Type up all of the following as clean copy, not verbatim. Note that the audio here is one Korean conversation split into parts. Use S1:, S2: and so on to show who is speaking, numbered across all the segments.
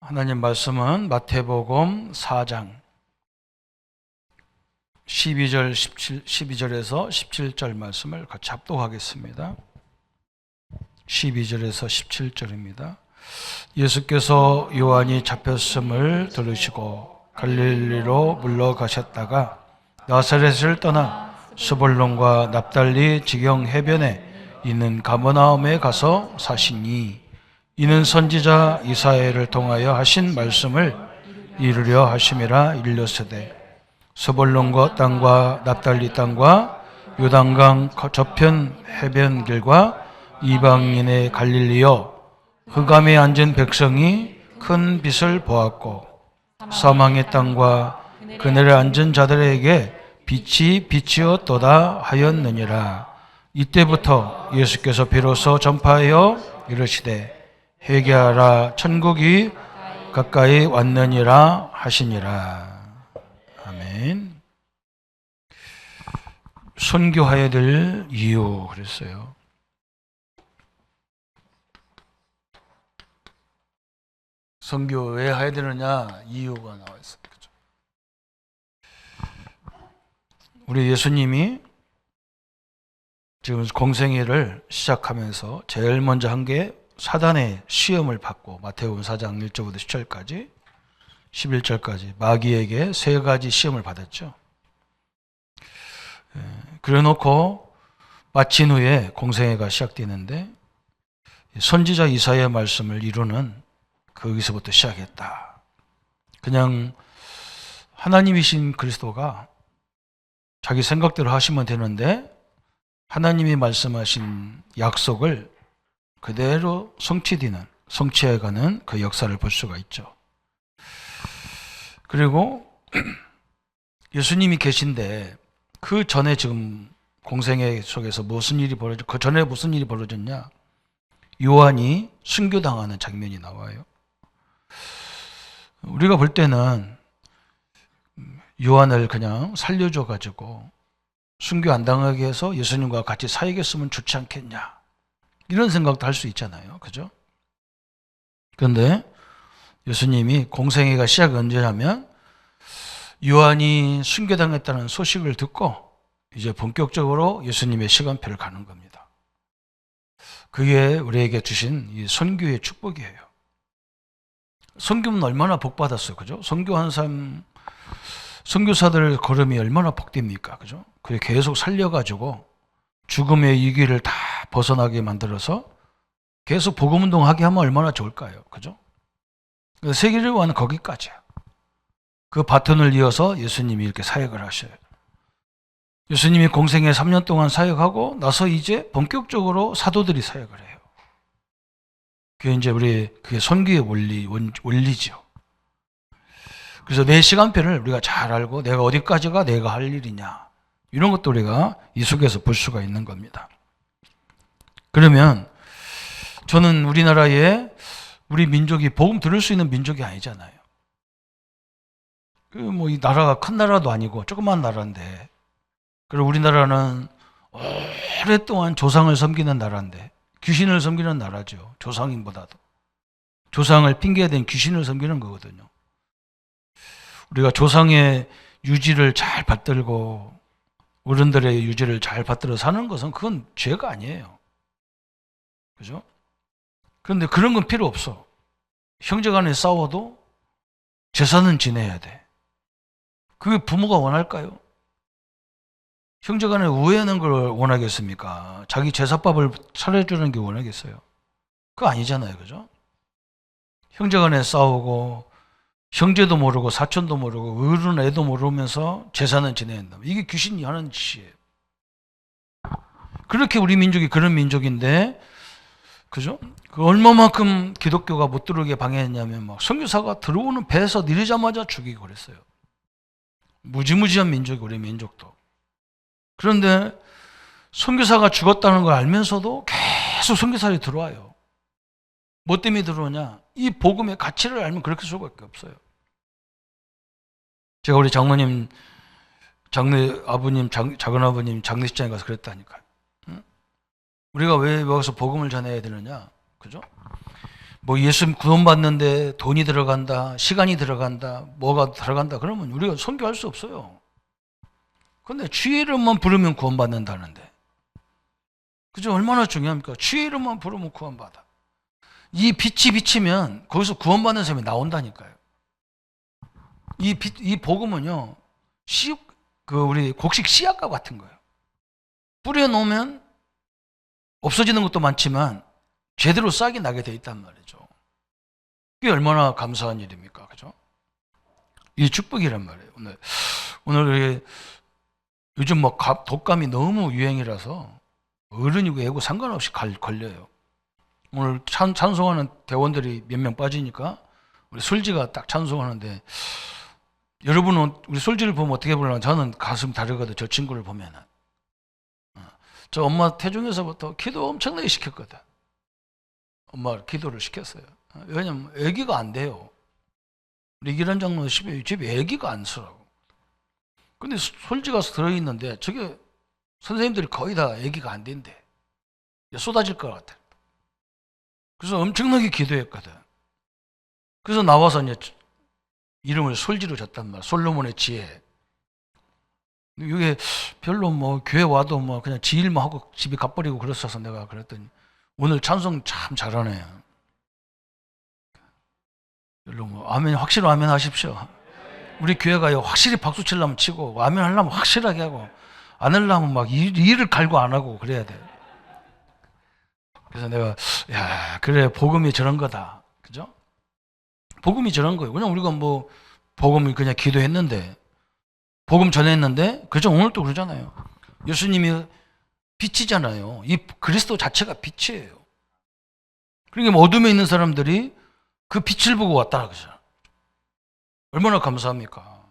S1: 하나님 말씀은 마태복음 4장 12절에서 17절 말씀을 같이 합독하겠습니다. 12절에서 17절입니다. 예수께서 요한이 잡혔음을 들으시고 갈릴리로 물러가셨다가 나사렛을 떠나 스불론과 납달리 지경 해변에 있는 가버나움에 가서 사시니 이는 선지자 이사야를 통하여 하신 말씀을 이루려 하심이라. 일렀으되 스불론과 땅과 납달리 땅과 요단강 저편 해변길과 이방인의 갈릴리여, 흑암에 앉은 백성이 큰 빛을 보았고 사망의 땅과 그늘에 앉은 자들에게 빛이 비치었도다 하였느니라. 이때부터 예수께서 비로소 전파하여 이르시되 회개하라, 천국이 가까이 왔느니라 하시니라. 아멘. 선교해야 될 이유 그랬어요. 선교 왜 해야 되느냐 이유가 나와 있어요. 그렇죠? 우리 예수님이 지금 공생애를 시작하면서 제일 먼저 한 게 사단의 시험을 받고, 마태복음 4장 1절부터 10절까지 11절까지 마귀에게 세 가지 시험을 받았죠. 그래 놓고 마친 후에 공생애가 시작되는데 선지자 이사야의 말씀을 이루는 거기서부터 시작했다. 그냥 하나님이신 그리스도가 자기 생각대로 하시면 되는데 하나님이 말씀하신 약속을 그대로 성취해가는 그 역사를 볼 수가 있죠. 그리고 예수님이 계신데 그 전에 지금 공생애 속에서 무슨 일이 벌어졌, 그 전에 무슨 일이 벌어졌냐? 요한이 순교당하는 장면이 나와요. 우리가 볼 때는 요한을 그냥 살려줘가지고 순교 안 당하게 해서 예수님과 같이 사역했으면 좋지 않겠냐, 이런 생각도 할 수 있잖아요. 그죠? 그런데 예수님이 공생애가 시작이 언제냐면 요한이 순교당했다는 소식을 듣고 이제 본격적으로 예수님의 시간표를 가는 겁니다. 그게 우리에게 주신 이 선교의 축복이에요. 선교는 얼마나 복받았어요. 그죠? 선교한 사람, 선교사들 걸음이 얼마나 복됩니까? 그죠? 그게 계속 살려가지고 죽음의 위기를 다 벗어나게 만들어서 계속 복음운동하게 하면 얼마나 좋을까요? 그죠? 세계를 거기까지야. 그 바톤을 이어서 예수님이 이렇게 사역을 하셔요. 예수님이 공생애 3년 동안 사역하고 나서 이제 본격적으로 사도들이 사역을 해요. 그게 이제 그게 선교의 원리죠. 그래서 내 시간표를 우리가 잘 알고 내가 어디까지가 내가 할 일이냐, 이런 것도 우리가 이 속에서 볼 수가 있는 겁니다. 그러면 저는 우리나라에 우리 민족이 복음 들을 수 있는 민족이 아니잖아요. 이 나라가 큰 나라도 아니고 조그만 나라인데, 그리고 우리나라는 오랫동안 조상을 섬기는 나라인데, 귀신을 섬기는 나라죠. 조상인보다도. 조상을 핑계댄 귀신을 섬기는 거거든요. 우리가 조상의 유지를 잘 받들고 어른들의 유지를 잘 받들어 사는 것은 그건 죄가 아니에요. 그죠? 그런데 그런 건 필요 없어. 형제간에 싸워도 제사는 지내야 돼. 그게 부모가 원할까요? 형제간에 우애하는 걸 원하겠습니까? 자기 제사밥을 차려주는 게 원하겠어요? 그거 아니잖아요. 그죠? 형제간에 싸우고 형제도 모르고 사촌도 모르고 어른 애도 모르면서 제사는 지내야 된다. 이게 귀신이 하는 짓이에요. 그렇게 우리 민족이 그런 민족인데, 그죠? 그 얼마만큼 기독교가 못 들어오게 방해했냐면 막 선교사가 들어오는 배에서 내리자마자 죽이고 그랬어요. 무지무지한 민족이 우리 민족도. 그런데 선교사가 죽었다는 걸 알면서도 계속 선교사들이 들어와요. 뭐 때문에 들어오냐? 이 복음의 가치를 알면 그렇게 할 수밖에 없어요. 제가 우리 장모님, 작은 아버님 장례식장에 가서 그랬다니까요. 응? 우리가 왜 여기서 복음을 전해야 되느냐? 그죠? 뭐 예수 구원받는데 돈이 들어간다, 시간이 들어간다, 뭐가 들어간다 그러면 우리가 선교할 수 없어요. 근데 주의 이름만 부르면 구원받는다는데, 그죠? 얼마나 중요합니까? 주의 이름만 부르면 구원받아. 이 빛이 비치면 거기서 구원받는 사람이 나온다니까요. 이 복음은요, 우리 곡식 씨앗과 같은 거예요. 뿌려놓으면 없어지는 것도 많지만 제대로 싹이 나게 돼 있단 말이죠. 그게 얼마나 감사한 일입니까? 그죠? 이 축복이란 말이에요. 오늘 요즘 뭐 독감이 너무 유행이라서 어른이고 애고 상관없이 걸려요. 오늘 찬송하는 대원들이 몇 명 빠지니까 우리 솔지가 딱 찬송하는데, 여러분은 우리 솔지를 보면 어떻게 보려나? 저는 가슴 다르거든. 저 친구를 보면은. 저 엄마 태중에서부터 기도 엄청나게 시켰거든. 엄마 기도를 시켰어요. 왜냐면 애기가 안 돼요. 우리 이기란 장로는 집에 애기가 안 서라고. 근데 솔지가 들어있는데 저게 선생님들이 거의 다 애기가 안 된대. 쏟아질 것 같아. 그래서 엄청나게 기도했거든. 그래서 나와서 이제 이름을 솔지로 줬단 말이야. 솔로몬의 지혜. 이게 별로 뭐 교회 와도 뭐 그냥 지 일만 하고 집에 가버리고 그랬어서 내가 그랬더니 오늘 찬송 참 잘하네. 별로 뭐 아멘, 확실히 아멘 하십시오. 우리 교회가 확실히 박수 치려면 치고 아멘 하려면 확실하게 하고 안 하려면 막 일을 갈고 안 하고 그래야 돼. 그래서 내가 야 그래 복음이 저런 거다. 그죠? 복음이 저런 거예요. 그냥 우리가 뭐 복음을 그냥 기도했는데 복음 전했는데 그죠? 오늘 또 그러잖아요. 예수님이 빛이잖아요. 이 그리스도 자체가 빛이에요. 그러니까 어둠에 있는 사람들이 그 빛을 보고 왔다 그죠? 얼마나 감사합니까?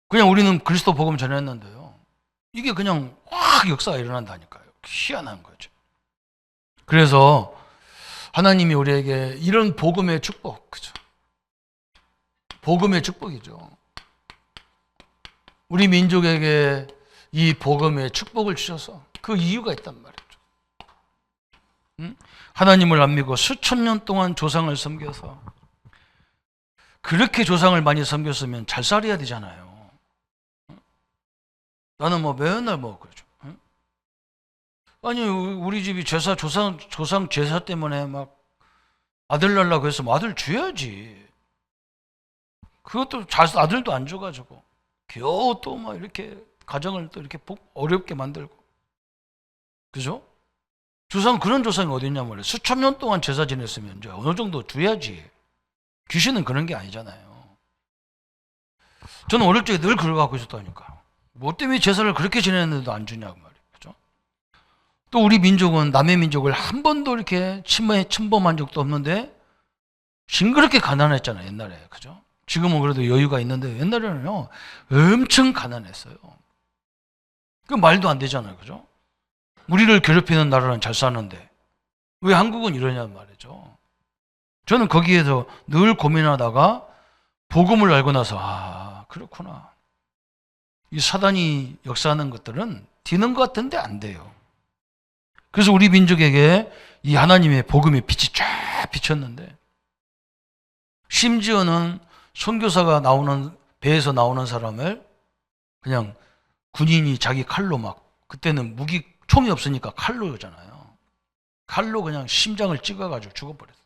S1: 그냥 우리는 그리스도 복음 전했는데요. 이게 그냥 확 역사가 일어난다니까요. 희한한 거죠. 그래서 하나님이 우리에게 이런 복음의 축복, 그죠? 복음의 축복이죠. 우리 민족에게 이 복음의 축복을 주셔서 그 이유가 있단 말이죠. 하나님을 안 믿고 수천 년 동안 조상을 섬겨서 그렇게 조상을 많이 섬겼으면 잘 살아야 되잖아요. 나는 뭐 맨날 뭐 그러죠. 아니 우리 집이 조상 제사 때문에 막 아들 낳으려고 해서 뭐 아들 줘야지. 그것도 아들도 안 줘가지고 겨우 또 막 이렇게 가정을 또 이렇게 어렵게 만들고, 그죠? 그런 조상이 어디 있냐 말이에요. 수천 년 동안 제사 지냈으면 이제 어느 정도 줘야지. 귀신은 그런 게 아니잖아요. 저는 어릴 적에 늘 그걸 갖고 있었다니까. 뭐 때문에 제사를 그렇게 지냈는데도 안 주냐고 말이에요. 그죠? 또 우리 민족은 남의 민족을 한 번도 이렇게 침범한 적도 없는데 징그럽게 가난했잖아요, 옛날에. 그죠? 지금은 그래도 여유가 있는데 옛날에는요, 엄청 가난했어요. 그 말도 안 되잖아요. 그죠? 우리를 괴롭히는 나라는 잘 사는데 왜 한국은 이러냐 말이죠. 저는 거기에서 늘 고민하다가 복음을 알고 나서 그렇구나. 이 사단이 역사하는 것들은 되는 것 같은데 안 돼요. 그래서 우리 민족에게 이 하나님의 복음의 빛이 쫙 비쳤는데, 심지어는 선교사가 나오는 배에서 나오는 사람을 그냥 군인이 자기 칼로 막, 그때는 총이 없으니까 칼로잖아요. 칼로 그냥 심장을 찍어가지고 죽어버렸어요.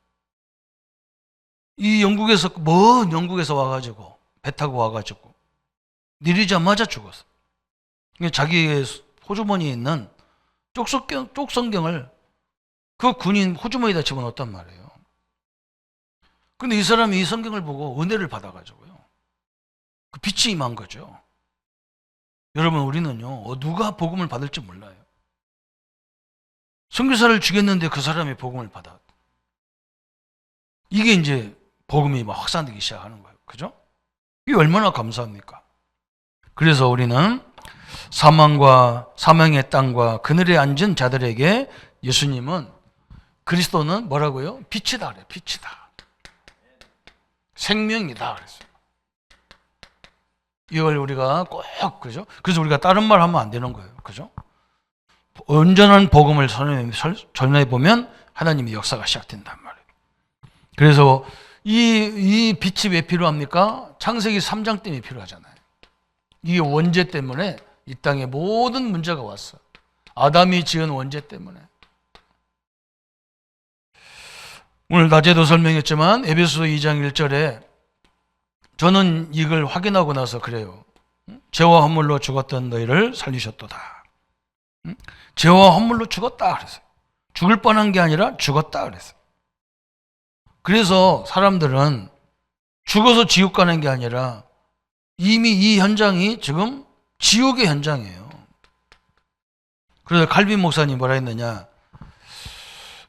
S1: 이 먼 영국에서 와가지고 배 타고 와가지고 내리자마자 죽었어. 자기의 호주머니에 있는 쪽성경을 그 군인 호주머니에다 집어넣었단 말이에요. 근데 이 사람이 이 성경을 보고 은혜를 받아가지고요, 그 빛이 임한 거죠. 여러분, 우리는요, 누가 복음을 받을지 몰라요. 선교사를 죽였는데 그 사람이 복음을 받아. 이게 이제 복음이 막 확산되기 시작하는 거예요. 그죠? 이게 얼마나 감사합니까? 그래서 우리는 사망의 땅과 그늘에 앉은 자들에게 예수님은, 그리스도는 뭐라고요? 빛이다 그래요. 빛이다. 생명이다 그랬어요. 이걸 우리가 꼭, 그죠? 그래서 우리가 다른 말 하면 안 되는 거예요. 그죠? 온전한 복음을 전해보면 하나님의 역사가 시작된단 말이에요. 그래서 이 빛이 왜 필요합니까? 창세기 3장 때문에 필요하잖아요. 이게 원죄 때문에 이 땅에 모든 문제가 왔어. 아담이 지은 원죄 때문에. 오늘 낮에도 설명했지만 에베소서 2장 1절에 저는 이걸 확인하고 나서 그래요. 죄와 허물로 죽었던 너희를 살리셨도다. 죄와 허물로 죽었다 그랬어요. 죽을 뻔한 게 아니라 죽었다 그랬어요. 그래서 사람들은 죽어서 지옥 가는 게 아니라 이미 이 현장이 지금 지옥의 현장이에요. 그래서 칼빈 목사님 뭐라 했느냐,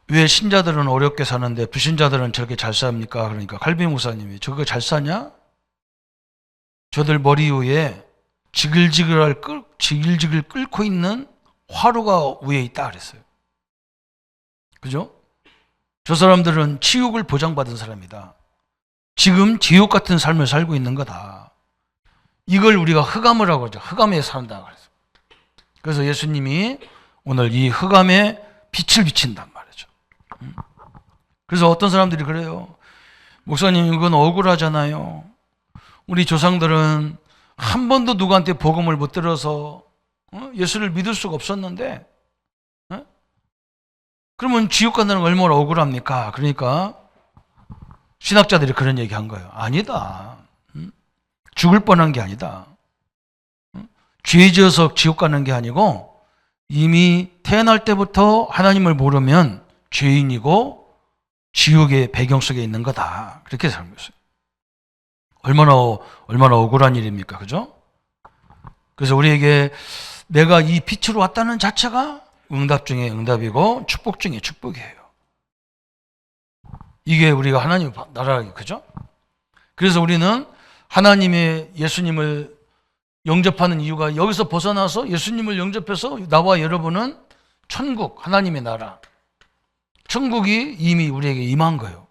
S1: 왜 신자들은 어렵게 사는데 불신자들은 저렇게 잘 삽니까? 그러니까 칼빈 목사님이 저거 잘 사냐? 저들 머리 위에 지글지글 끓고 있는 화로가 위에 있다 그랬어요. 그죠? 저 사람들은 지옥을 보장받은 사람이다. 지금 지옥 같은 삶을 살고 있는 거다. 이걸 우리가 흑암을 하고 있죠. 흑암에 산다 그랬어요. 그래서 예수님이 오늘 이 흑암에 빛을 비친단 말이죠. 그래서 어떤 사람들이 그래요. 목사님 이건 억울하잖아요. 우리 조상들은 한 번도 누구한테 복음을 못 들어서 예수를 믿을 수가 없었는데 그러면 지옥 간다는 건 얼마나 억울합니까? 그러니까 신학자들이 그런 얘기한 거예요. 아니다. 죽을 뻔한 게 아니다. 죄 지어서 지옥 가는 게 아니고 이미 태어날 때부터 하나님을 모르면 죄인이고 지옥의 배경 속에 있는 거다. 그렇게 설명했어요. 얼마나 억울한 일입니까? 그죠? 그래서 우리에게 내가 이 빛으로 왔다는 자체가 응답 중에 응답이고 축복 중에 축복이에요. 이게 우리가 하나님 나라가 그죠? 그래서 우리는 하나님의 예수님을 영접하는 이유가 여기서 벗어나서 예수님을 영접해서 나와 여러분은 천국, 하나님의 나라, 천국이 이미 우리에게 임한 거예요.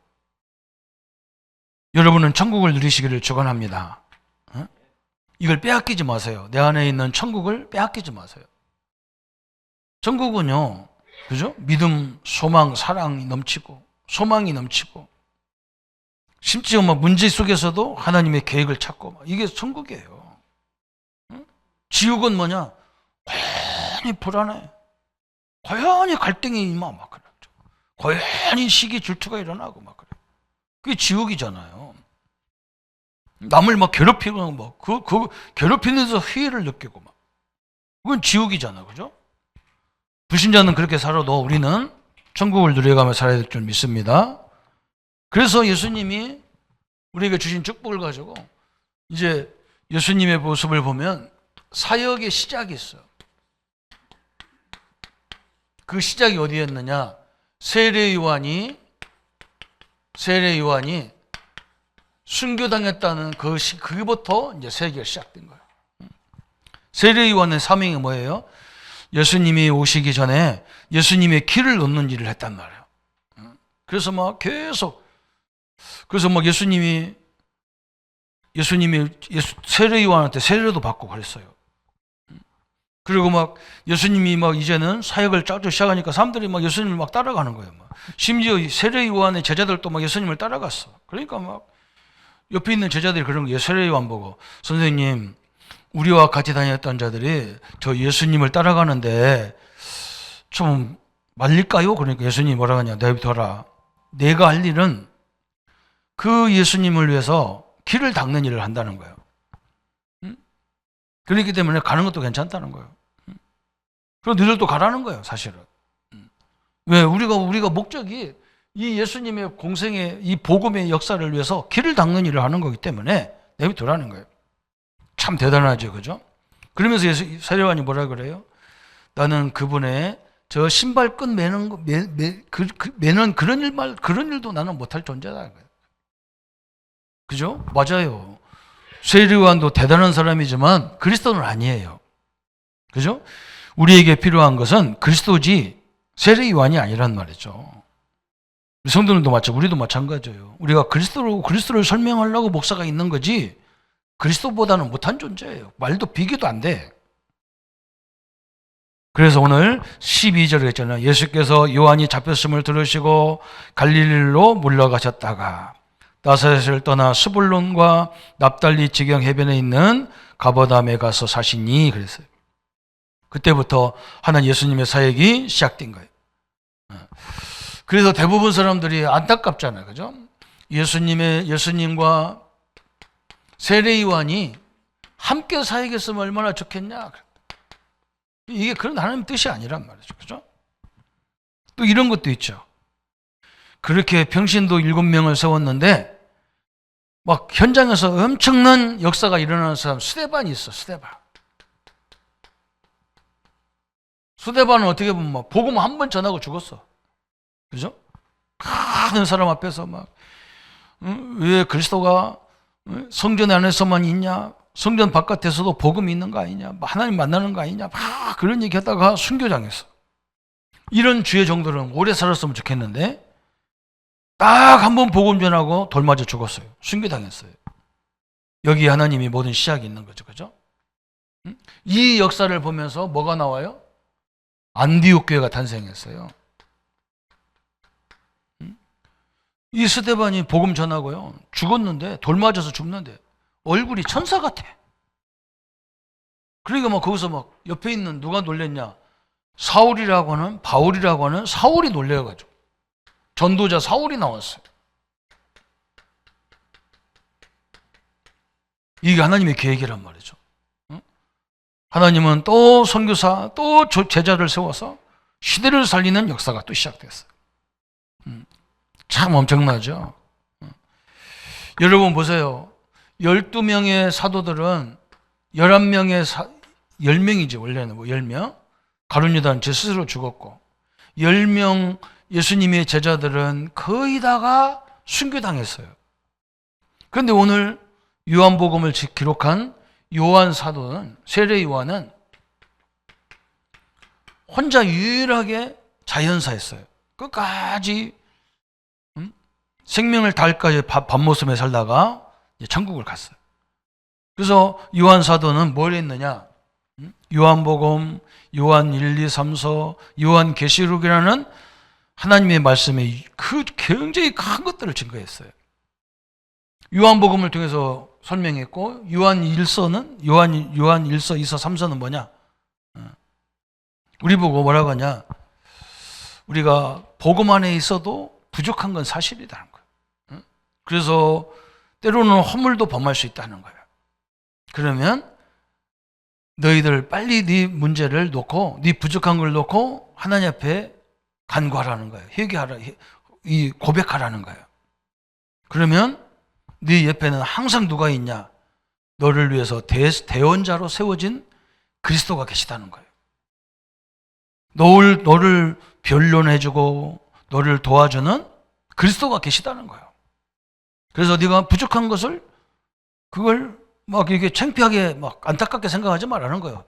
S1: 여러분은 천국을 누리시기를 축원합니다. 이걸 빼앗기지 마세요. 내 안에 있는 천국을 빼앗기지 마세요. 천국은요, 그죠? 믿음, 소망, 사랑이 넘치고, 소망이 넘치고, 심지어 막 문제 속에서도 하나님의 계획을 찾고, 이게 천국이에요. 지옥은 뭐냐? 고연히 불안해. 고연히 갈등이 임하, 막 그래. 고연히 시기 질투가 일어나고, 막 그래. 그게 지옥이잖아요. 남을 막 괴롭히고, 막, 괴롭히는 데서 회의를 느끼고, 막. 그건 지옥이잖아, 그죠? 불신자는 그렇게 살아도 우리는 천국을 누려가며 살아야 될 줄 믿습니다. 그래서 예수님이 우리에게 주신 축복을 가지고 이제 예수님의 모습을 보면 사역의 시작이 있어요. 그 시작이 어디였느냐? 세례 요한이 순교당했다는 그게부터 이제 세계가 시작된 거예요. 세례 요한의 사명이 뭐예요? 예수님이 오시기 전에 예수님의 길을 놓는 일을 했단 말이에요. 그래서 막 계속, 그래서 막 예수님이 세례 요한한테 세례도 받고 그랬어요. 그리고 막 예수님이 막 이제는 사역을 짜고 시작하니까 사람들이 막 예수님을 막 따라가는 거예요. 막. 심지어 세례 요한의 제자들도 막 예수님을 따라갔어. 그러니까 막 옆에 있는 제자들이 그런 거예요. 세례 요한 보고, 선생님, 우리와 같이 다녔던 자들이 저 예수님을 따라가는데 좀 말릴까요? 그러니까 예수님이 뭐라 하냐? 내비둬라. 내가 할 일은 그 예수님을 위해서 길을 닦는 일을 한다는 거예요. 그렇기 때문에 가는 것도 괜찮다는 거예요. 그럼 너희들도 가라는 거예요, 사실은. 왜? 우리가 목적이 이 예수님의 공생의 이 복음의 역사를 위해서 길을 닦는 일을 하는 거기 때문에 내비두라는 거예요. 참 대단하죠, 그죠? 그러면서 세례 요한이 뭐라 그래요? 나는 그분의 저 신발끈 매는 그런 일도 나는 못할 존재다. 그죠? 맞아요. 세례 요한도 대단한 사람이지만 그리스도는 아니에요. 그죠? 우리에게 필요한 것은 그리스도지 세례 요한이 아니란 말이죠. 성도들도 우리도 마찬가지예요. 우리가 그리스도를 설명하려고 목사가 있는 거지 그리스도보다는 못한 존재예요. 말도 비교도 안 돼. 그래서 오늘 12절에 했잖아요. 예수께서 요한이 잡혔음을 들으시고 갈릴리로 물러가셨다가 나사렛을 떠나 스불론과 납달리 지경 해변에 있는 가버나움에 가서 사시니 그랬어요. 그때부터 하나님 예수님의 사역이 시작된 거예요. 그래서 대부분 사람들이 안타깝잖아요. 그죠? 예수님과 세례 요한이 함께 사역했으면 얼마나 좋겠냐. 이게 그런 하나님 뜻이 아니란 말이죠. 그죠? 또 이런 것도 있죠. 그렇게 평신도 7명을 세웠는데 막 현장에서 엄청난 역사가 일어나는 사람 스데반이 있어. 스데반은 어떻게 보면 막 복음 한 번 전하고 죽었어. 그죠? 많은 사람 앞에서 막 왜 그리스도가 성전 안에서만 있냐? 성전 바깥에서도 복음이 있는 거 아니냐? 하나님 만나는 거 아니냐? 막 그런 얘기 하다가 순교당했어. 이런 주의 정도는 오래 살았으면 좋겠는데 딱 한 번 복음 전하고 돌 맞아 죽었어요. 순교당했어요. 여기 하나님이 모든 시작이 있는 거죠. 그죠? 이 역사를 보면서 뭐가 나와요? 안디옥 교회가 탄생했어요. 이 스데반이 복음 전하고요. 죽었는데 돌 맞아서 죽는데 얼굴이 천사 같아. 그러니까 막 거기서 막 옆에 있는 누가 놀랬냐? 사울이라고 하는 바울이라고 하는 사울이 놀래가지고 전도자 사울이 나왔어요. 이게 하나님의 계획이란 말이죠. 하나님은 또 선교사, 또 제자를 세워서 시대를 살리는 역사가 또 시작됐어요. 참 엄청나죠. 여러분 보세요. 12명의 사도들은 10명이지 원래는 10명. 가룟 유다는 제 스스로 죽었고 10명 예수님의 제자들은 거의 다가 순교당했어요. 그런데 오늘 요한복음을 기록한 요한 사도는 세례 요한은 혼자 유일하게 자연사였어요. 끝까지 생명을 다할까지 밤모섬에 살다가 천국을 갔어요. 그래서 요한 사도는 뭘 했느냐? 요한복음, 요한 1, 2, 3서, 요한 계시록이라는 하나님의 말씀에 그 굉장히 큰 것들을 증거했어요. 요한복음을 통해서 설명했고 요한 1서는 요한 1서, 2서, 3서는 뭐냐? 우리 보고 뭐라고 하냐? 우리가 복음 안에 있어도 부족한 건 사실이라는 거예요. 그래서 때로는 허물도 범할 수 있다는 거예요. 그러면 너희들 빨리 네 문제를 놓고 네 부족한 걸 놓고 하나님 앞에 간구하라는 거예요. 회개하라, 고백하라는 거예요. 그러면 네 옆에는 항상 누가 있냐? 너를 위해서 대원자로 세워진 그리스도가 계시다는 거예요. 너를 변론해주고 너를 도와주는 그리스도가 계시다는 거예요. 그래서 네가 부족한 것을 그걸 막 이렇게 창피하게 막 안타깝게 생각하지 말라는 거예요.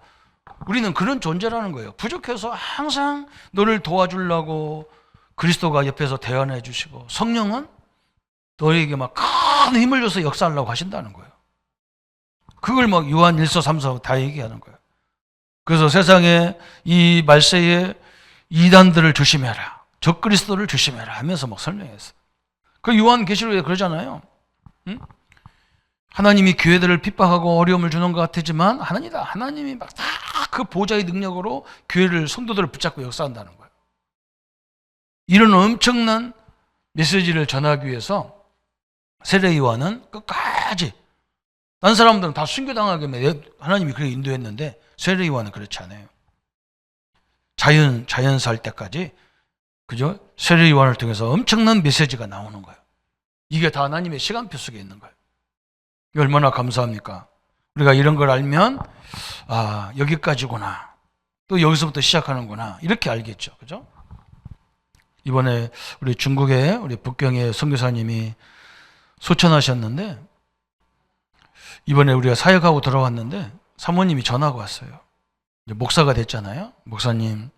S1: 우리는 그런 존재라는 거예요. 부족해서 항상 너를 도와주려고 그리스도가 옆에서 대안해 주시고 성령은 너에게 막 큰 힘을 줘서 역사하려고 하신다는 거예요. 그걸 막 요한 1서 3서 다 얘기하는 거예요. 그래서 세상에 이 말세에 이단들을 조심해라. 적그리스도를 조심해라 하면서 막 설명했어요. 그 요한 계시록에 그러잖아요. 응? 하나님이 교회들을 핍박하고 어려움을 주는 것 같지만 하나님이다. 하나님이 막 다 그 보좌의 능력으로 교회를 성도들을 붙잡고 역사한다는 거예요. 이런 엄청난 메시지를 전하기 위해서 세례 요한은 끝까지 다른 사람들은 다 순교당하게 하나님이 그렇게 인도했는데 세례 요한은 그렇지 않아요. 자연사 할 때까지 그죠? 세례 요한을 통해서 엄청난 메시지가 나오는 거예요. 이게 다 하나님의 시간표 속에 있는 거예요. 얼마나 감사합니까? 우리가 이런 걸 알면 아 여기까지구나. 또 여기서부터 시작하는구나. 이렇게 알겠죠. 그죠? 이번에 우리 중국의 우리 북경의 선교사님이 소천하셨는데 이번에 우리가 사역하고 들어왔는데 사모님이 전화가 왔어요. 이제 목사가 됐잖아요. 목사님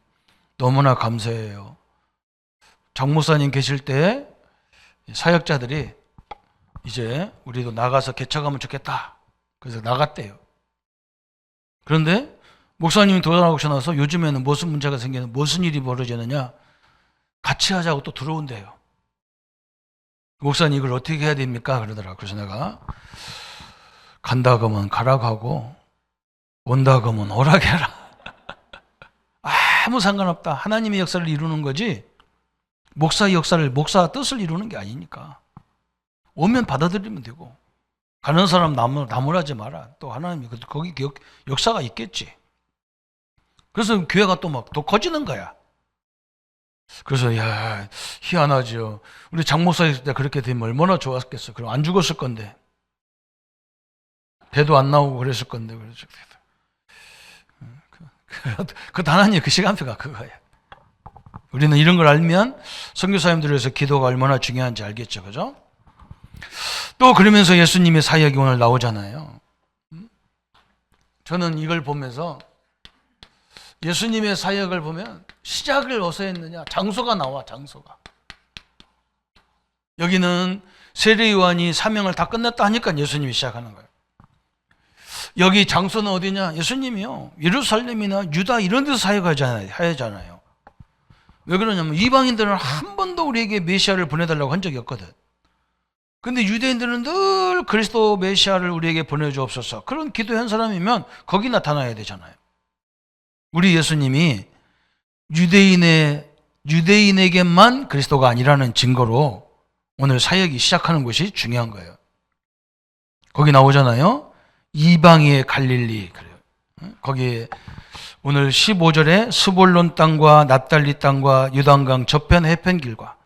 S1: 너무나 감사해요. 장목사님 계실 때 사역자들이 이제 우리도 나가서 개척하면 좋겠다. 그래서 나갔대요. 그런데 목사님이 돌아가고 나서 요즘에는 무슨 문제가 생기는, 무슨 일이 벌어지느냐, 같이 하자고 또 들어온대요. 목사님 이걸 어떻게 해야 됩니까? 그러더라고요. 그래서 내가 간다 그러면 가라고 하고 온다 그러면 오라게 해라. 아무 상관없다. 하나님의 역사를 이루는 거지 목사의 역사를, 목사 뜻을 이루는 게 아니니까. 오면 받아들이면 되고, 가는 사람 나무라지 마라. 또 하나님이 거기 역사가 있겠지. 그래서 교회가 또 막 더 커지는 거야. 그래서 야, 희한하죠. 우리 장 목사 있을 때 그렇게 되면 얼마나 좋았겠어. 그럼 안 죽었을 건데, 배도 안 나오고 그랬을 건데. 그래서 그 하나님 그 시간표가 그거야. 우리는 이런 걸 알면 선교사님들을 위해서 기도가 얼마나 중요한지 알겠죠, 그죠? 또 그러면서 예수님의 사역이 오늘 나오잖아요. 저는 이걸 보면서 예수님의 사역을 보면 시작을 어디서 했느냐? 장소가 나와, 장소가. 여기는 세례 요한이 사명을 다 끝냈다 하니까 예수님이 시작하는 거예요. 여기 장소는 어디냐? 예수님이요. 예루살렘이나 유다 이런 데서 사역하잖아요. 왜 그러냐면 이방인들은 한 번도 우리에게 메시아를 보내달라고 한 적이 없거든. 근데 유대인들은 늘 그리스도 메시아를 우리에게 보내주옵소서. 그런 기도한 사람이면 거기 나타나야 되잖아요. 우리 예수님이 유대인에게만 그리스도가 아니라는 증거로 오늘 사역이 시작하는 것이 중요한 거예요. 거기 나오잖아요. 이방의 갈릴리. 그래요. 거기에 오늘 15절에 스볼론 땅과 납달리 땅과 요단강 저편 해변길과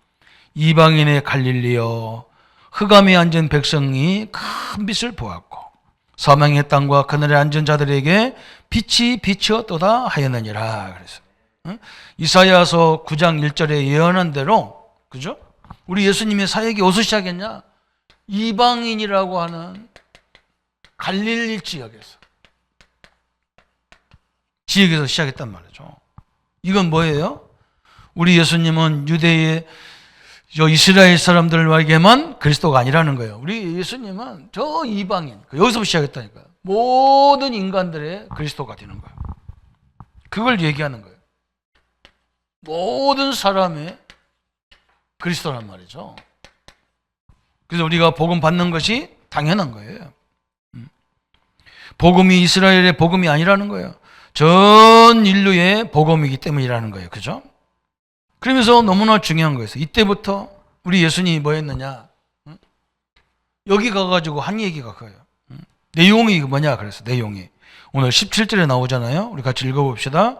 S1: 이방인의 갈릴리여, 흑암에 앉은 백성이 큰 빛을 보았고 사망의 땅과 그늘에 앉은 자들에게 빛이 비추었도다 하였느니라. 그래서 이사야서 9장 1절에 예언한 대로, 그죠? 우리 예수님의 사역이 어디서 시작했냐? 이방인이라고 하는 갈릴리 지역에서 시작했단 말이죠. 이건 뭐예요? 우리 예수님은 유대의 이스라엘 사람들에게만 그리스도가 아니라는 거예요. 우리 예수님은 저 이방인, 여기서 시작했다니까요. 모든 인간들의 그리스도가 되는 거예요. 그걸 얘기하는 거예요. 모든 사람의 그리스도란 말이죠. 그래서 우리가 복음 받는 것이 당연한 거예요. 복음이 이스라엘의 복음이 아니라는 거예요. 전 인류의 복음이기 때문이라는 거예요. 그죠? 그러면서 너무나 중요한 거예요. 이때부터 우리 예수님이 뭐 했느냐? 여기 가가지고 한 얘기가 그거예요. 내용이 뭐냐? 그래서 내용이 오늘 17절에 나오잖아요. 우리 같이 읽어봅시다.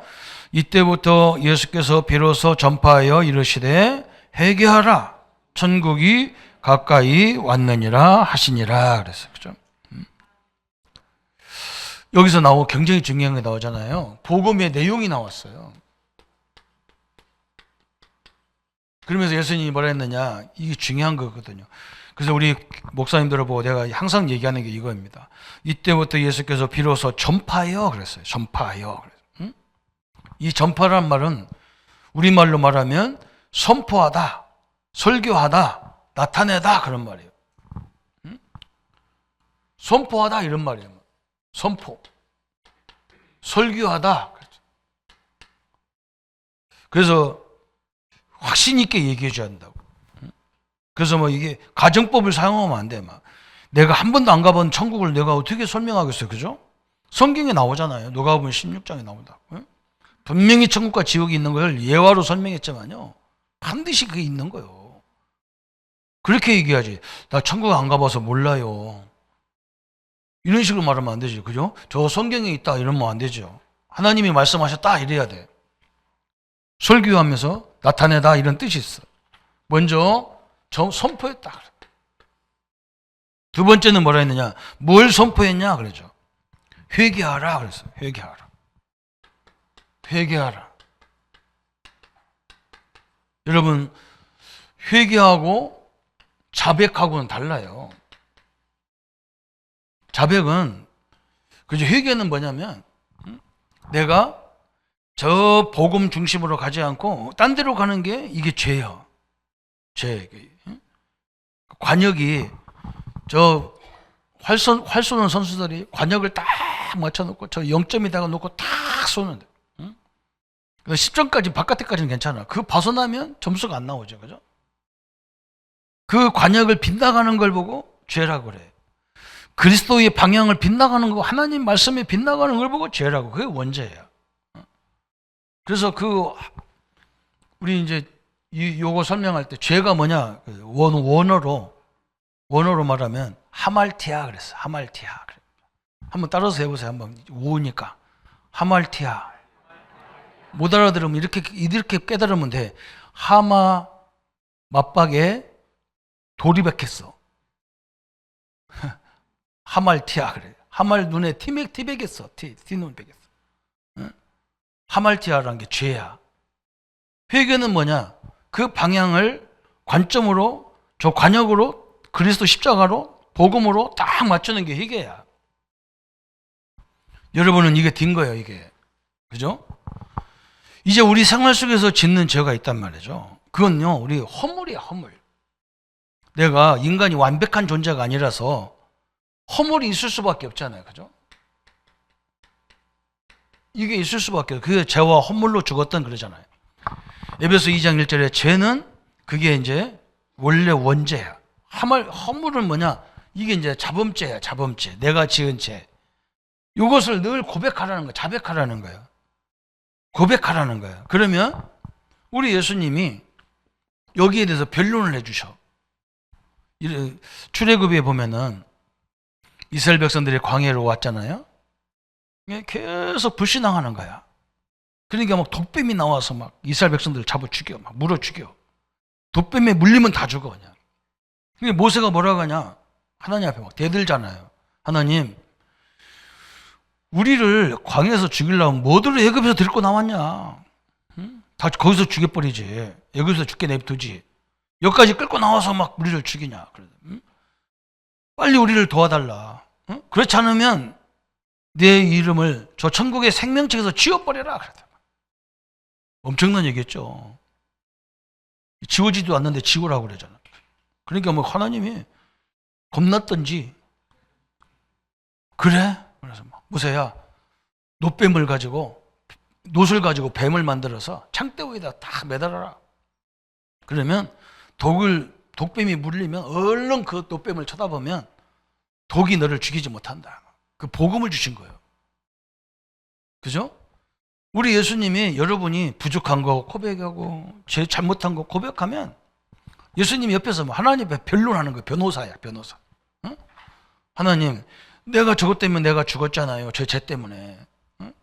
S1: 이때부터 예수께서 비로소 전파하여 이르시되 회개하라, 천국이 가까이 왔느니라 하시니라. 그랬어요. 그죠? 여기서 굉장히 중요한 게 나오잖아요. 복음의 내용이 나왔어요. 그러면서 예수님이 뭐라 했느냐? 이게 중요한 거거든요. 그래서 우리 목사님들을 보고 내가 항상 얘기하는 게 이거입니다. 이때부터 예수께서 비로소 전파하여 그랬어요. 전파하여. 이 전파란 말은 우리말로 말하면 선포하다, 설교하다, 나타내다 그런 말이에요. 선포하다 이런 말이에요. 선포, 설교하다. 그래서 확신 있게 얘기해 줘야 한다고. 그래서 뭐 이게 가정법을 사용하면 안 돼. 막 내가 한 번도 안 가본 천국을 내가 어떻게 설명하겠어요, 그죠? 성경에 나오잖아요. 누가복음 16장에 나온다. 분명히 천국과 지옥이 있는 걸 예화로 설명했지만요, 반드시 그게 있는 거예요. 그렇게 얘기하지. 나 천국 안 가봐서 몰라요. 이런 식으로 말하면 안 되죠, 그죠? 저 성경에 있다 이러면 안 되죠. 하나님이 말씀하셨다 이래야 돼. 설교하면서 나타내다 이런 뜻이 있어. 먼저 선포했다. 두 번째는 뭐라 했느냐? 뭘 선포했냐? 그러죠. 회개하라 그랬어요. 회개하라. 회개하라. 여러분, 회개하고 자백하고는 달라요. 자백은, 그죠? 회개는 뭐냐면, 내가 저 복음 중심으로 가지 않고 딴 데로 가는 게 이게 죄야. 죄. 관역이 저 활 쏘는 선수들이 관역을 딱 딱 맞춰놓고 저 0점에다가 놓고 딱 쏘는데, 응? 10점까지 바깥에까지는 괜찮아. 그 벗어나면 점수가 안 나오죠, 그죠? 그 관역을 빗나가는 걸 보고 죄라고 그래. 그리스도의 방향을 빗나가는 거, 하나님 말씀에 빗나가는 걸 보고 죄라고. 그게 원죄야. 그래서 우리 이제 요거 설명할 때 죄가 뭐냐? 원어로 말하면 하말티아 그랬어. 하말티아. 한번 따라서 해보세요. 한번 오니까 하말티아. 못 알아들으면 이렇게 깨달으면 돼. 하마 맞박에 돌이 박혔어. 하말티아 그래. 하말 눈에 티백했어. 티눈 백했어. 응? 하말티아라는 게 죄야. 회개는 뭐냐? 그 방향을 관점으로, 저 관역으로, 그리스도 십자가로, 복음으로 딱 맞추는 게 회개야. 여러분은 이게 된 거예요, 이게. 그죠? 이제 우리 생활 속에서 짓는 죄가 있단 말이죠. 그건요, 우리 허물이야, 허물. 내가 인간이 완벽한 존재가 아니라서 허물이 있을 수밖에 없잖아요. 그죠? 이게 있을 수밖에 없어요. 그게 죄와 허물로 죽었던 그러잖아요. 에베소 2장 1절에 죄는 그게 이제 원래 원죄야. 허물은 뭐냐? 이게 이제 자범죄야, 자범죄. 내가 지은 죄. 이것을 늘 고백하라는 거야. 자백하라는 거야. 고백하라는 거야. 그러면 우리 예수님이 여기에 대해서 변론을 해주셔. 출애굽에 보면은 이스라엘 백성들이 광야로 왔잖아요. 계속 불신앙하는 거야. 그러니까 막 독뱀이 나와서 막 이스라엘 백성들을 잡아 죽여, 막 물어 죽여. 독뱀에 물리면 다 죽어 그냥. 그러니까 모세가 뭐라고 하냐? 하나님 앞에 막 대들잖아요. 하나님, 우리를 광야에서 죽이려면 뭐들을 애굽에서 데리고 나왔냐? 응? 다 거기서 죽여버리지. 애굽에서 죽게 냅두지. 여기까지 끌고 나와서 막 우리를 죽이냐? 응? 빨리 우리를 도와달라. 응? 그렇지 않으면 내 이름을 저 천국의 생명책에서 지워버려라. 엄청난 얘기했죠. 지워지도 않는데 지우라고 그러잖아. 그러니까 뭐 하나님이 겁났던지, 그래? 그래서 모세야, 놋뱀을 가지고, 놋을 가지고 뱀을 만들어서 창대 위에다 딱 매달아라. 그러면 독뱀이 물리면 얼른 그 놋뱀을 쳐다보면 독이 너를 죽이지 못한다. 그 복음을 주신 거예요. 그죠? 우리 예수님이 여러분이 부족한 거 고백하고 죄 잘못한 거 고백하면 예수님이 옆에서 하나님 앞에 변론하는 거예요. 변호사야, 변호사. 응? 하나님, 내가 저것 때문에 내가 죽었잖아요. 죄 때문에. 응?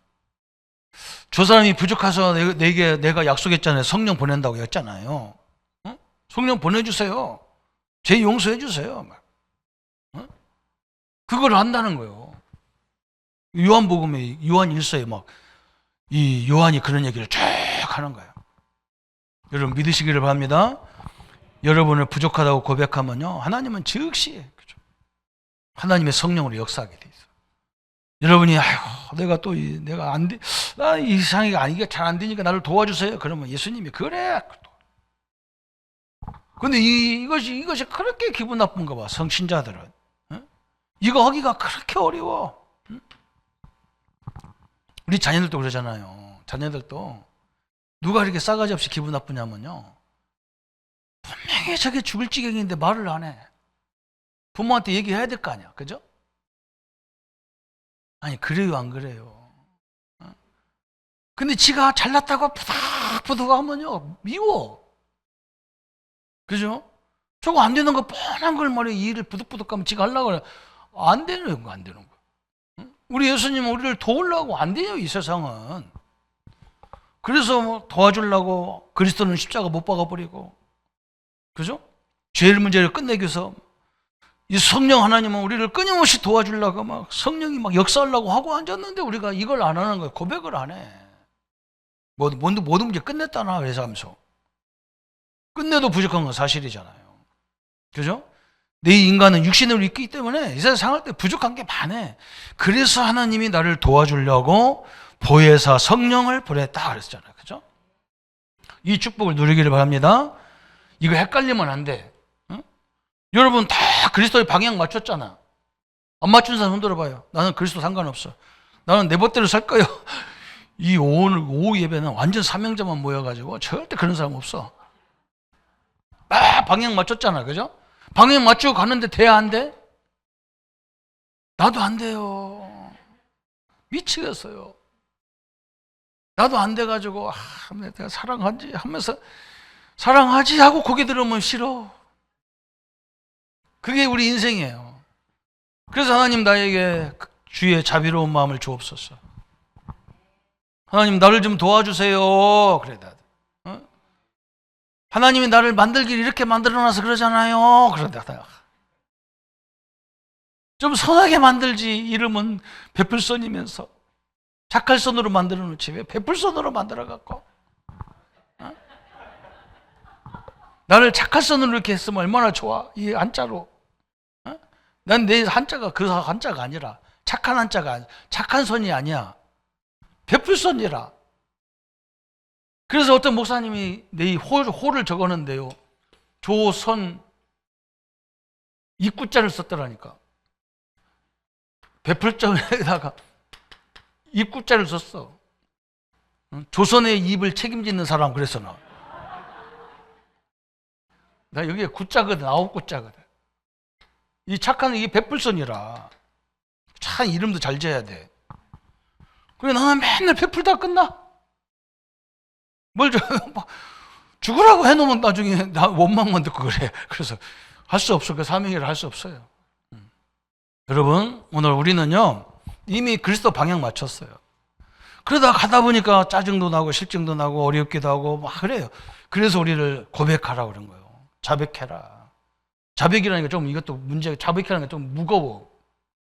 S1: 저 사람이 부족해서 내가 약속했잖아요. 성령 보낸다고 했잖아요. 응? 성령 보내주세요. 죄 용서해 주세요. 응? 그걸 한다는 거예요. 요한복음에 요한 1서에 막 이 요한이 그런 얘기를 쭉 하는 거예요. 여러분 믿으시기를 바랍니다. 여러분을 부족하다고 고백하면요, 하나님은 즉시 하나님의 성령으로 역사하게 돼 있어요. 여러분이 내가 또 내가 안 돼, 나 이상하게 이게 잘 안 되니까 나를 도와주세요. 그러면 예수님이 그래. 근데 이것이 그렇게 기분 나쁜가 봐. 성신자들은 이거 하기가 그렇게 어려워. 우리 자녀들도 그러잖아요. 자녀들도 누가 이렇게 싸가지 없이 기분 나쁘냐면요, 분명히 저게 죽을 지경인데 말을 안 해. 부모한테 얘기해야 될 거 아니야. 그죠? 아니 그래요 안 그래요? 근데 지가 잘났다고 푸닥푸닥 하면요 미워. 그죠? 저거 안 되는 거 뻔한 걸 말이야. 이 일을 부득부득 하면 지가 하려고 그래. 안 되는 거 안 되는 거. 우리 예수님은 우리를 도우려고 안 돼요, 이 세상은. 그래서 뭐 도와주려고 그리스도는 십자가 못 박아버리고, 그죠? 죄의 문제를 끝내기 위해서 이 성령 하나님은 우리를 끊임없이 도와주려고 막 성령이 막 역사하려고 하고 앉았는데 우리가 이걸 안 하는 거예요. 고백을 안 해. 모든 문제 끝냈다나 그래서 하면서. 끝내도 부족한 건 사실이잖아요. 그죠? 내 인간은 육신으로 있기 때문에 이 세상 살때 부족한 게 많아. 그래서 하나님이 나를 도와주려고 보혜사 성령을 보냈다 그랬잖아요. 그죠? 이 축복을 누리기를 바랍니다. 이거 헷갈리면 안 돼. 응? 여러분 다 그리스도의 방향 맞췄잖아. 안 맞춘 사람 손 들어봐요. 나는 그리스도 상관없어. 나는 내 멋대로 살 거예요. 이 오늘 오후 예배는 완전 사명자만 모여가지고 절대 그런 사람 없어. 방향 맞췄잖아, 그죠? 방향 맞추고 가는데 돼야 안 돼? 나도 안 돼요. 미치겠어요. 나도 안 돼가지고 내가 사랑하지 하면서 사랑하지 하고 고개 들으면 싫어. 그게 우리 인생이에요. 그래서 하나님 나에게 주의 자비로운 마음을 주옵소서. 하나님 나를 좀 도와주세요. 그래 나도. 하나님이 나를 만들기를 이렇게 만들어놔서 그러잖아요. 그러다가 좀 선하게 만들지. 이름은 베풀손이면서 착할손으로 만들어 놓지 왜 베풀손으로 만들어갖고 나를 착할손으로 이렇게 했으면 얼마나 좋아. 이 한자로. 난 내 한자가 그 한자가 아니라 착한 한자가 착한 손이 아니야. 베풀손이라. 그래서 어떤 목사님이 내 호를 적었는데요. 조선 입구자를 썼더라니까. 베풀자에다가 입구자를 썼어. 조선의 입을 책임지는 사람 그랬어 나. 나 여기에 구자거든. 9구자거든. 이 착한 이게 베풀손이라. 참 이름도 잘 지어야 돼. 그래 나는 맨날 베풀다 끝나. 뭘 죽으라고 해놓으면 나중에 나 원망만 듣고 그래. 그래서 할 수 없어. 그 사명이라 할 수 없어요. 여러분 오늘 우리는요 이미 그리스도 방향 맞췄어요. 그러다 가다 보니까 짜증도 나고 실증도 나고 어렵기도 하고 막 그래요. 그래서 우리를 고백하라고 그런 거예요. 자백해라. 자백이라는 게 좀 이것도 문제가 자백이라는 게 좀 무거워.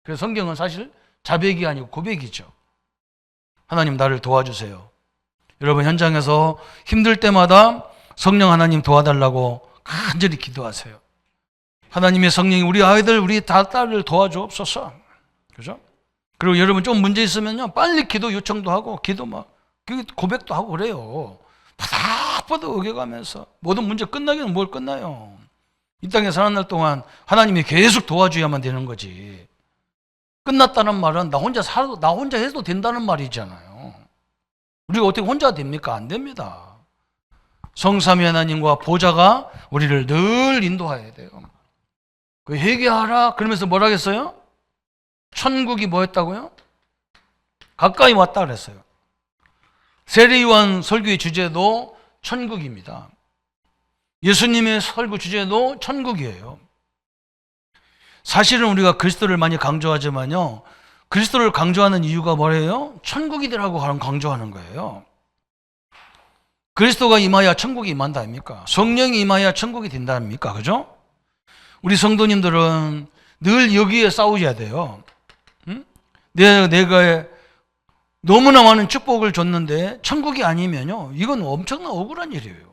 S1: 그래서 성경은 사실 자백이 아니고 고백이죠. 하나님 나를 도와주세요. 여러분 현장에서 힘들 때마다 성령 하나님 도와달라고 간절히 기도하세요. 하나님의 성령이 우리 아이들 우리 딸을 도와주옵소서. 그죠? 그리고 여러분 좀 문제 있으면요 빨리 기도 요청도 하고 기도 막 고백도 하고 그래요. 바닥바닥 어겨가면서 모든 문제 끝나기는 뭘 끝나요. 이 땅에 사는 날 동안 하나님이 계속 도와줘야만 되는 거지. 끝났다는 말은 나 혼자 살아도 나 혼자 해도 된다는 말이잖아요. 우리가 어떻게 혼자 됩니까? 안 됩니다. 성삼위 하나님과 보좌가 우리를 늘 인도해야 돼요. 그 회개하라 그러면서 뭐라 했어요? 천국이 뭐였다고요? 가까이 왔다 그랬어요. 세례요한 설교의 주제도 천국입니다. 예수님의 설교 주제도 천국이에요. 사실은 우리가 그리스도를 많이 강조하지만요. 그리스도를 강조하는 이유가 뭐예요? 천국이라고 강조하는 거예요. 그리스도가 임하여 천국이 임한다 아닙니까? 성령이 임하여 천국이 된다 아닙니까? 그죠? 우리 성도님들은 늘 여기에 싸우셔야 돼요. 응? 내가 너무나 많은 축복을 줬는데 천국이 아니면요. 이건 엄청난 억울한 일이에요.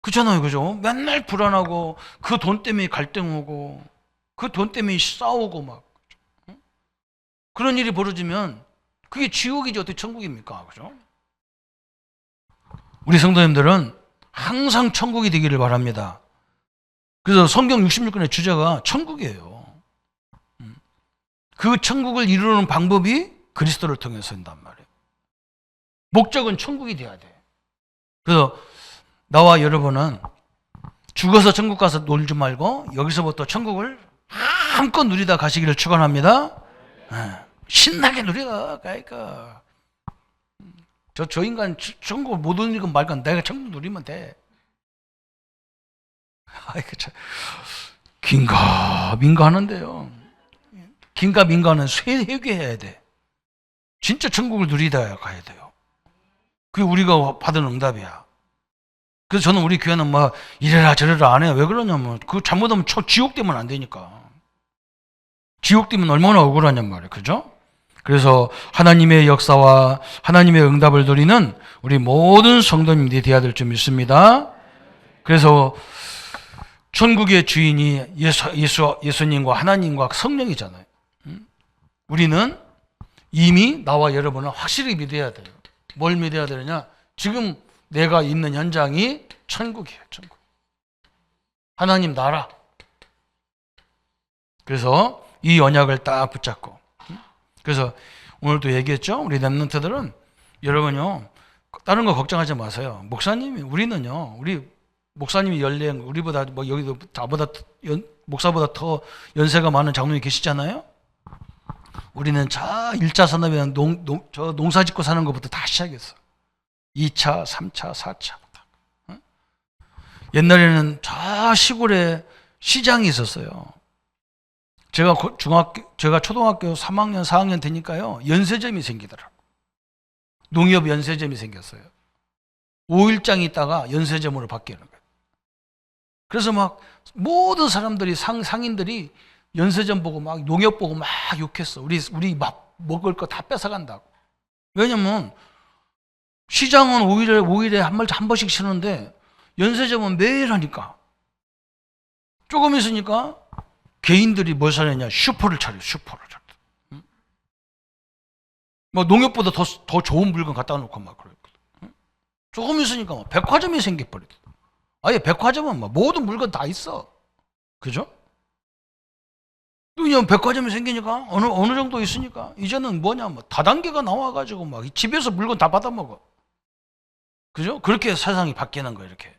S1: 그렇잖아요. 그죠? 맨날 불안하고 그 돈 때문에 갈등 오고 그 돈 때문에 싸우고 막 그런 일이 벌어지면 그게 지옥이지 어떻게 천국입니까? 그죠? 우리 성도님들은 항상 천국이 되기를 바랍니다. 그래서 성경 66권의 주제가 천국이에요. 그 천국을 이루는 방법이 그리스도를 통해서 한단 말이에요. 목적은 천국이 돼야 돼. 그래서 나와 여러분은 죽어서 천국 가서 놀지 말고 여기서부터 천국을 한껏 누리다 가시기를 축원합니다. 신나게 누리다 가니까 저 인간 천국을 못 누리건 말건 내가 천국 누리면 돼. 아이고 참 긴가민가 하는데요. 긴가민가는 회개해야 돼. 진짜 천국을 누리다 가야 돼요. 그게 우리가 받은 응답이야. 그래서 저는 우리 교회는 막 이래라 저래라 안 해요. 왜 그러냐면 그 잘못하면 지옥 되면 안 되니까. 지옥 되면 얼마나 억울하냔 말이에요. 그죠? 그래서 하나님의 역사와 하나님의 응답을 누리는 우리 모든 성도님들이 되어야 될 줄 믿습니다. 그래서 천국의 주인이 예수님과 하나님과 성령이잖아요. 우리는 이미 나와 여러분은 확실히 믿어야 돼요. 뭘 믿어야 되느냐? 지금 내가 있는 현장이 천국이에요. 천국. 하나님 나라. 그래서 이 언약을 딱 붙잡고 그래서 오늘도 얘기했죠. 우리 렘넌트들은 여러분요, 다른 거 걱정하지 마세요. 우리 목사님이 연령 우리보다 뭐 여기도 목사보다 더 연세가 많은 장로님이 계시잖아요. 우리는 자 1차 산업에 저 농사 짓고 사는 것부터 다 시작했어. 2차, 3차, 4차. 옛날에는 저 시골에 시장이 있었어요. 제가 초등학교 3학년, 4학년 되니까요, 연세점이 생기더라고요. 농협 연세점이 생겼어요. 5일장이 있다가 연세점으로 바뀌는 거예요. 그래서 막 모든 사람들이 상인들이 연세점 보고 막 농협 보고 막 욕했어. 우리 막 먹을 거 다 뺏어간다고. 왜냐면 시장은 5일에 한 번씩 쉬는데 연세점은 매일 하니까. 조금 있으니까 개인들이 뭘 사느냐? 슈퍼를 차려. 뭐 농협보다 더 좋은 물건 갖다 놓고 막 그랬거든. 조금 있으니까 막 백화점이 생겨버렸어. 아예 백화점은 막 모든 물건 다 있어. 그죠? 또 그냥 백화점이 생기니까 어느 정도 있으니까 이제는 뭐냐, 뭐 다단계가 나와가지고 막 집에서 물건 다 받아 먹어. 그죠? 그렇게 세상이 바뀌는 거야, 이렇게.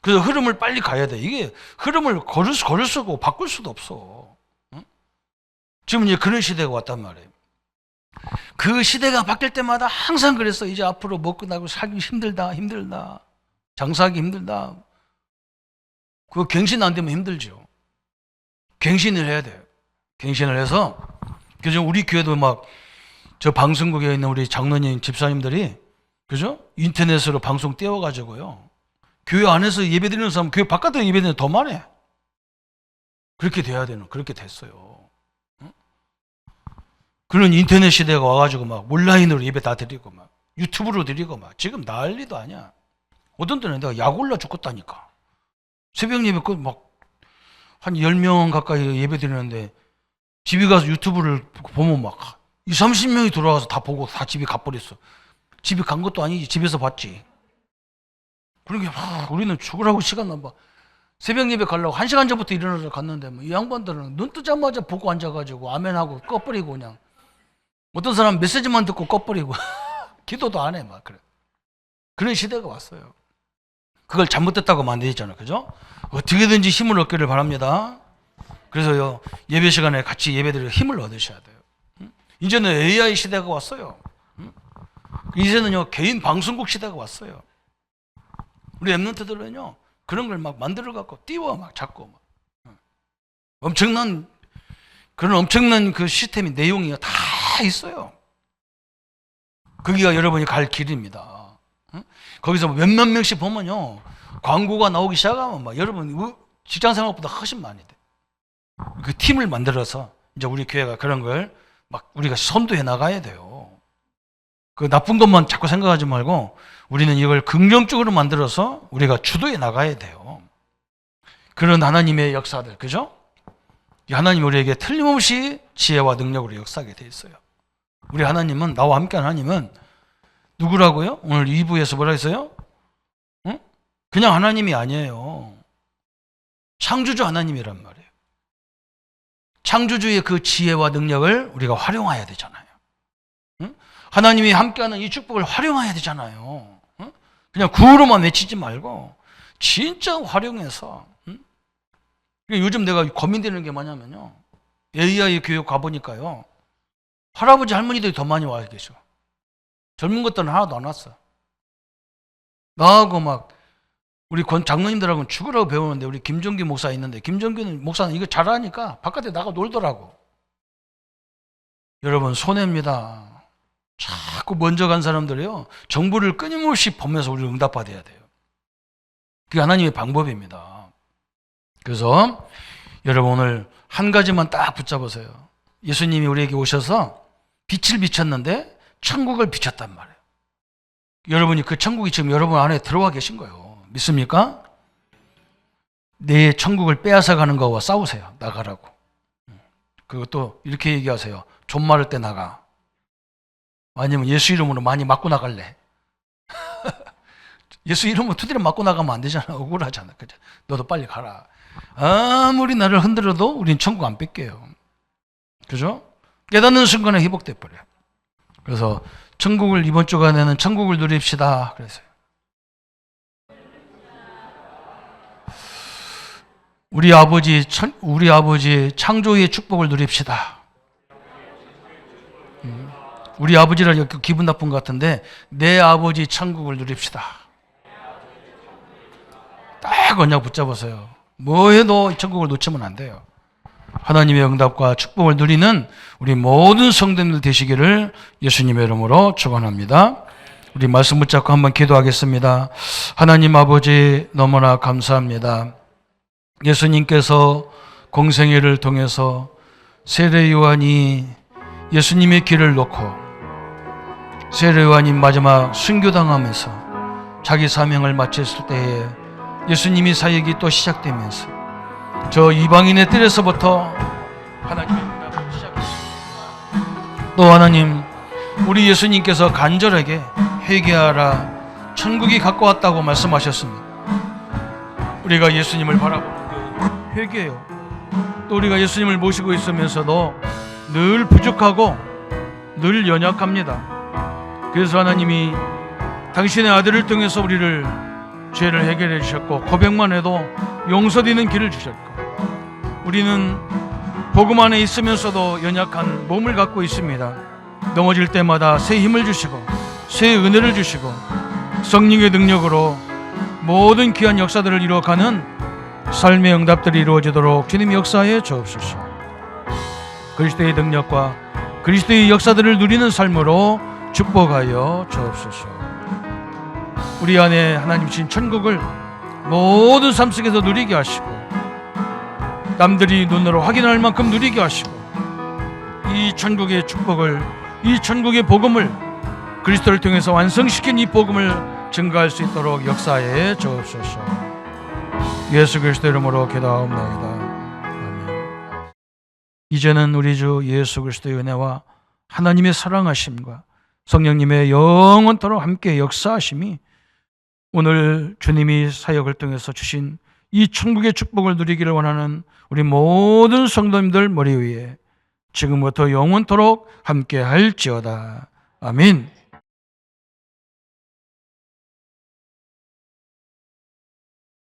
S1: 그래서 흐름을 빨리 가야 돼. 이게 흐름을 걸을 수고 바꿀 수도 없어. 응? 지금 이제 그런 시대가 왔단 말이에요. 그 시대가 바뀔 때마다 항상 그랬어. 이제 앞으로 먹고 나고 살기 힘들다. 장사하기 힘들다. 그거 갱신 안 되면 힘들죠. 갱신을 해야 돼요. 갱신을 해서, 그죠? 우리 교회도 막, 저 방송국에 있는 우리 장로님, 집사님들이, 그죠? 인터넷으로 방송 띄워가지고요. 교회 안에서 예배 드리는 사람, 교회 바깥에서 예배 드리는 더 많아. 그렇게 돼야 되는, 그렇게 됐어요. 응? 그런 인터넷 시대가 와가지고 막 온라인으로 예배 다 드리고 막 유튜브로 드리고 막 지금 난리도 아니야. 어떤 때는 내가 약 올라 죽겠다니까. 새벽 예배 막 한 10명 가까이 예배 드리는데 집에 가서 유튜브를 보면 막 20, 30명이 돌아와서 다 보고 다 집에 가버렸어. 집에 간 것도 아니지. 집에서 봤지. 그러니까 우리는 죽으라고 시간 남봐. 새벽 예배 가려고 1시간 전부터 일어나서 갔는데 뭐 이 양반들은 눈 뜨자마자 보고 앉아가지고 아멘하고 꺼버리고 그냥. 어떤 사람 메시지만 듣고 꺼버리고 기도도 안 해 막 그래. 그런 시대가 왔어요. 그걸 잘못됐다고 만들었잖아요. 그죠? 어떻게든지 힘을 얻기를 바랍니다. 그래서요, 예배 시간에 같이 예배드려 힘을 얻으셔야 돼요. 이제는 AI 시대가 왔어요. 이제는요, 개인 방송국 시대가 왔어요. 우리 랩런트들은요, 그런 걸 막 만들어갖고 띄워 막 자꾸 막. 엄청난 그 시스템이 내용이 다 있어요. 거기가 여러분이 갈 길입니다. 거기서 몇몇 명씩 보면요, 광고가 나오기 시작하면 막 여러분 직장 생활보다 훨씬 많이 돼. 그 팀을 만들어서 이제 우리 교회가 그런 걸 막 우리가 선도해 나가야 돼요. 그 나쁜 것만 자꾸 생각하지 말고 우리는 이걸 긍정적으로 만들어서 우리가 주도해 나가야 돼요. 그런 하나님의 역사들, 그죠? 하나님 우리에게 틀림없이 지혜와 능력으로 역사하게 돼 있어요. 우리 하나님은, 나와 함께 하나님은 누구라고요? 오늘 2부에서 뭐라 했어요? 응? 그냥 하나님이 아니에요. 창조주 하나님이란 말이에요. 창조주의 그 지혜와 능력을 우리가 활용해야 되잖아요. 응? 하나님이 함께하는 이 축복을 활용해야 되잖아요. 응? 그냥 구호로만 외치지 말고 진짜 활용해서. 응? 요즘 내가 고민되는 게 뭐냐면요, AI 교육 가보니까요, 할아버지 할머니들이 더 많이 와 계셔. 젊은 것들은 하나도 안 왔어. 나하고 막 우리 장로님들하고는 죽으라고 배우는데, 우리 김종규 목사 있는데, 김종규는 목사는 이거 잘하니까 바깥에 나가 놀더라고. 여러분, 손해입니다. 자꾸 먼저 간 사람들이요, 정보를 끊임없이 보면서 우리를 응답받아야 돼요. 그게 하나님의 방법입니다. 그래서 여러분, 오늘 한 가지만 딱 붙잡으세요. 예수님이 우리에게 오셔서 빛을 비쳤는데 천국을 비쳤단 말이에요. 여러분이 그 천국이 지금 여러분 안에 들어와 계신 거예요. 믿습니까? 내 천국을 빼앗아 가는 거와 싸우세요. 나가라고. 그것도 이렇게 얘기하세요. 좀 마를 때 나가. 아니면 예수 이름으로 많이 맞고 나갈래. 예수 이름으로 두드려 맞고 나가면 안 되잖아. 억울하잖아. 그죠? 너도 빨리 가라. 아무리 나를 흔들어도 우린 천국 안 뺄게요. 그죠? 깨닫는 순간에 회복돼 버려요. 그래서 천국을 이번 주간에는 천국을 누립시다 그랬어요. 우리 아버지 창조의 축복을 누립시다. 우리 아버지를 기분 나쁜 것 같은데 내 아버지 천국을 누립시다. 딱 언약 붙잡으세요. 뭐 해도 천국을 놓치면 안 돼요. 하나님의 응답과 축복을 누리는 우리 모든 성도님들 되시기를 예수님의 이름으로 축원합니다. 우리 말씀 붙잡고 한번 기도하겠습니다. 하나님 아버지 너무나 감사합니다. 예수님께서 공생애를 통해서 세례 요한이 예수님의 길을 놓고 세례 요한이 마지막 순교당하면서 자기 사명을 마쳤을 때에 예수님이 사역이 또 시작되면서 저 이방인의 뜰에서부터 하나님의 응답을 시작했습니다. 또 하나님, 우리 예수님께서 간절하게 회개하라, 천국이 가까웠다고 말씀하셨습니다. 우리가 예수님을 바라보는 그 회개요. 또 우리가 예수님을 모시고 있으면서도 늘 부족하고 늘 연약합니다. 그래서 하나님이 당신의 아들을 통해서 우리를 죄를 해결해 주셨고 고백만 해도 용서되는 길을 주셨고 우리는 복음 안에 있으면서도 연약한 몸을 갖고 있습니다. 넘어질 때마다 새 힘을 주시고 새 은혜를 주시고 성령의 능력으로 모든 귀한 역사들을 이루어가는 삶의 응답들이 이루어지도록 주님이 역사해 주옵소서. 그리스도의 능력과 그리스도의 역사들을 누리는 삶으로 축복하여 주옵소서. 우리 안에 하나님 주신 천국을 모든 삶 속에서 누리게 하시고 남들이 눈으로 확인할 만큼 누리게 하시고 이 천국의 축복을, 이 천국의 복음을 그리스도를 통해서 완성시킨 이 복음을 증거할 수 있도록 역사해 주옵소서. 예수 그리스도 이름으로 기도하옵나이다. 아멘. 이제는 우리 주 예수 그리스도의 은혜와 하나님의 사랑하심과 성령님의 영원토록 함께 역사하심이 오늘 주님이 사역을 통해서 주신 이 천국의 축복을 누리기를 원하는 우리 모든 성도님들 머리 위에 지금부터 영원토록 함께 할지어다. 아멘.